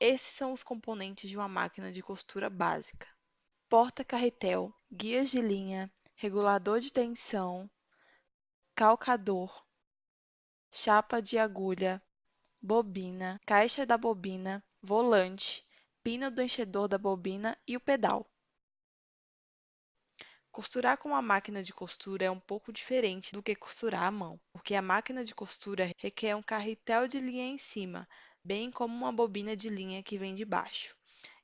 Esses são os componentes de uma máquina de costura básica: porta-carretel, guias de linha, regulador de tensão, calcador, chapa de agulha, bobina, caixa da bobina, volante, pino do enchedor da bobina e o pedal. Costurar com uma máquina de costura é um pouco diferente do que costurar à mão, porque a máquina de costura requer um carretel de linha em cima, bem como uma bobina de linha que vem de baixo.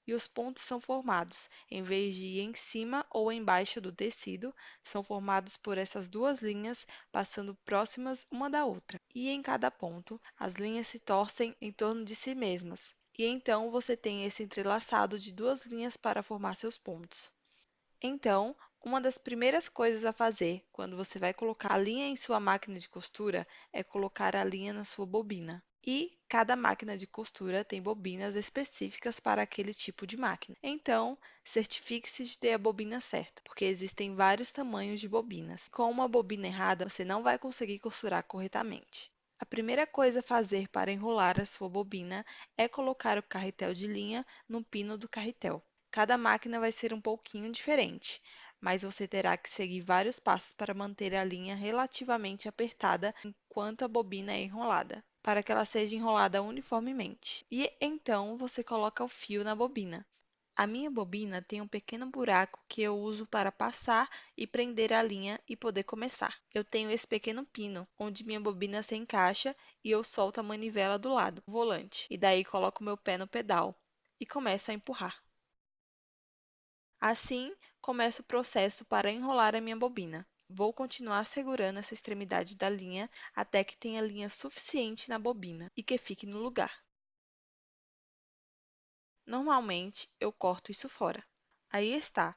E os pontos são formados, em vez de ir em cima ou embaixo do tecido, são formados por essas duas linhas passando próximas uma da outra. E em cada ponto, as linhas se torcem em torno de si mesmas. E então você tem esse entrelaçado de duas linhas para formar seus pontos. Então, uma das primeiras coisas a fazer quando você vai colocar a linha em sua máquina de costura é colocar a linha na sua bobina. E cada máquina de costura tem bobinas específicas para aquele tipo de máquina. Então, certifique-se de ter a bobina certa, porque existem vários tamanhos de bobinas. Com uma bobina errada, você não vai conseguir costurar corretamente. A primeira coisa a fazer para enrolar a sua bobina é colocar o carretel de linha no pino do carretel. Cada máquina vai ser um pouquinho diferente, mas você terá que seguir vários passos para manter a linha relativamente apertada enquanto a bobina é enrolada, para que ela seja enrolada uniformemente. E então você coloca o fio na bobina. A minha bobina tem um pequeno buraco que eu uso para passar e prender a linha e poder começar. Eu tenho esse pequeno pino, onde minha bobina se encaixa e eu solto a manivela do lado, o volante, e daí coloco meu pé no pedal e começo a empurrar. Assim, começo o processo para enrolar a minha bobina. Vou continuar segurando essa extremidade da linha até que tenha linha suficiente na bobina e que fique no lugar. Normalmente, eu corto isso fora. Aí está.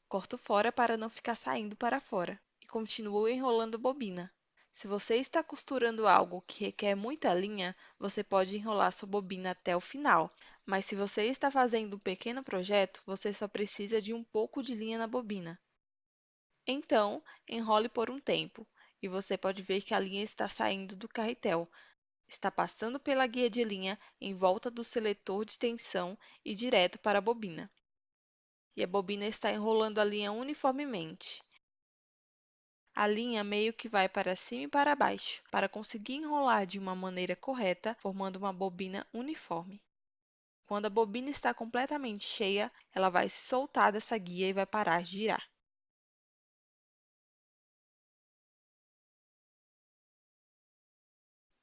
Corto fora para não ficar saindo para fora e continuo enrolando a bobina. Se você está costurando algo que requer muita linha, você pode enrolar sua bobina até o final, mas se você está fazendo um pequeno projeto, você só precisa de um pouco de linha na bobina. Então, enrole por um tempo, e você pode ver que a linha está saindo do carretel, está passando pela guia de linha em volta do seletor de tensão e direto para a bobina. E a bobina está enrolando a linha uniformemente. A linha meio que vai para cima e para baixo, para conseguir enrolar de uma maneira correta, formando uma bobina uniforme. Quando a bobina está completamente cheia, ela vai se soltar dessa guia e vai parar de girar.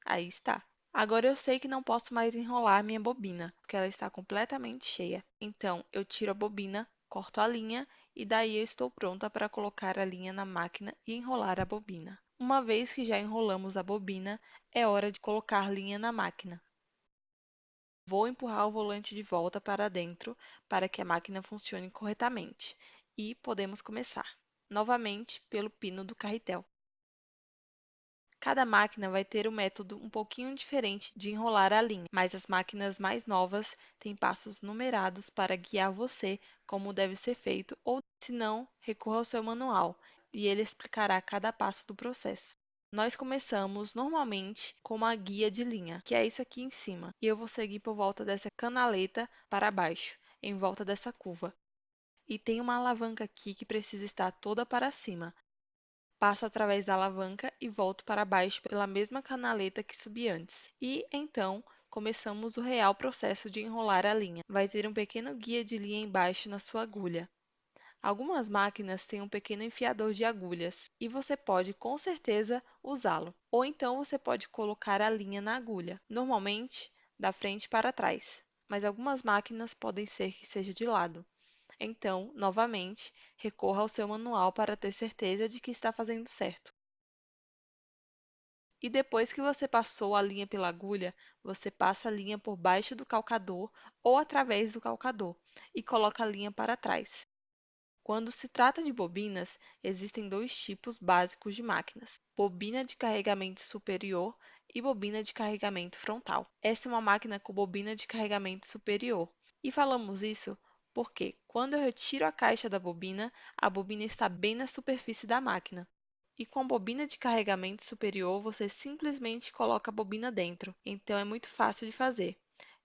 Aí está. Agora eu sei que não posso mais enrolar minha bobina, porque ela está completamente cheia. Então, eu tiro a bobina, corto a linha e daí eu estou pronta para colocar a linha na máquina e enrolar a bobina. Uma vez que já enrolamos a bobina, é hora de colocar linha na máquina. Vou empurrar o volante de volta para dentro para que a máquina funcione corretamente e podemos começar, novamente pelo pino do carretel. Cada máquina vai ter um método um pouquinho diferente de enrolar a linha, mas as máquinas mais novas têm passos numerados para guiar você como deve ser feito, ou se não, recorra ao seu manual e ele explicará cada passo do processo. Nós começamos normalmente com uma guia de linha, que é isso aqui em cima, e eu vou seguir por volta dessa canaleta para baixo, em volta dessa curva. E tem uma alavanca aqui que precisa estar toda para cima. Passo através da alavanca e volto para baixo pela mesma canaleta que subi antes. E, então, começamos o real processo de enrolar a linha. Vai ter um pequeno guia de linha embaixo na sua agulha. Algumas máquinas têm um pequeno enfiador de agulhas e você pode, com certeza, usá-lo. Ou então você pode colocar a linha na agulha, normalmente da frente para trás, mas algumas máquinas podem ser que seja de lado. Então, novamente, recorra ao seu manual para ter certeza de que está fazendo certo. E depois que você passou a linha pela agulha, você passa a linha por baixo do calcador ou através do calcador e coloca a linha para trás. Quando se trata de bobinas, existem dois tipos básicos de máquinas: bobina de carregamento superior e bobina de carregamento frontal. Essa é uma máquina com bobina de carregamento superior. E falamos isso porque, quando eu retiro a caixa da bobina, a bobina está bem na superfície da máquina. E com a bobina de carregamento superior, você simplesmente coloca a bobina dentro. Então é muito fácil de fazer.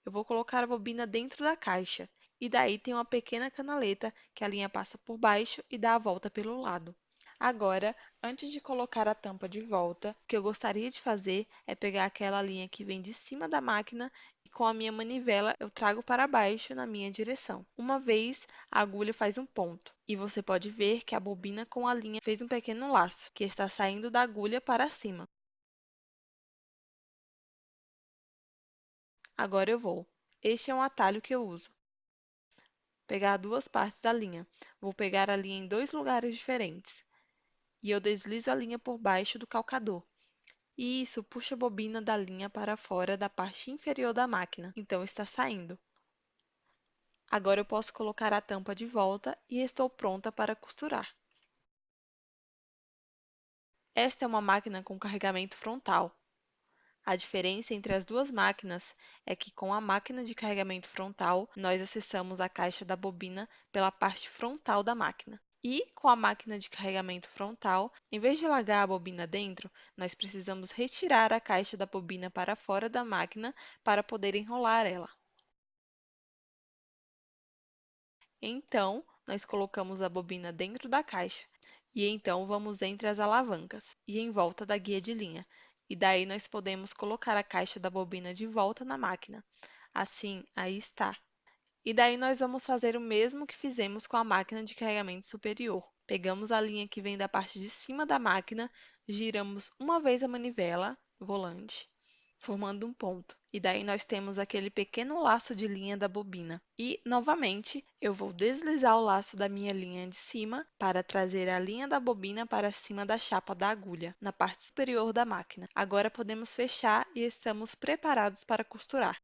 Eu vou colocar a bobina dentro da caixa. E daí tem uma pequena canaleta que a linha passa por baixo e dá a volta pelo lado. Agora, antes de colocar a tampa de volta, o que eu gostaria de fazer é pegar aquela linha que vem de cima da máquina e com a minha manivela eu trago para baixo na minha direção. Uma vez, a agulha faz um ponto e você pode ver que a bobina com a linha fez um pequeno laço que está saindo da agulha para cima. Agora eu vou. Este é um atalho que eu uso. Pegar duas partes da linha. Vou pegar a linha em dois lugares diferentes. E eu deslizo a linha por baixo do calcador. E isso puxa a bobina da linha para fora da parte inferior da máquina, então está saindo. Agora eu posso colocar a tampa de volta e estou pronta para costurar. Esta é uma máquina com carregamento frontal. A diferença entre as duas máquinas é que com a máquina de carregamento frontal, nós acessamos a caixa da bobina pela parte frontal da máquina. E com a máquina de carregamento frontal, em vez de largar a bobina dentro, nós precisamos retirar a caixa da bobina para fora da máquina para poder enrolar ela. Então, nós colocamos a bobina dentro da caixa. E então vamos entre as alavancas e em volta da guia de linha. E daí nós podemos colocar a caixa da bobina de volta na máquina. Assim, aí está. E daí nós vamos fazer o mesmo que fizemos com a máquina de carregamento superior. Pegamos a linha que vem da parte de cima da máquina, giramos uma vez a manivela, volante, formando um ponto. E daí nós temos aquele pequeno laço de linha da bobina. E, novamente, eu vou deslizar o laço da minha linha de cima para trazer a linha da bobina para cima da chapa da agulha, na parte superior da máquina. Agora podemos fechar e estamos preparados para costurar.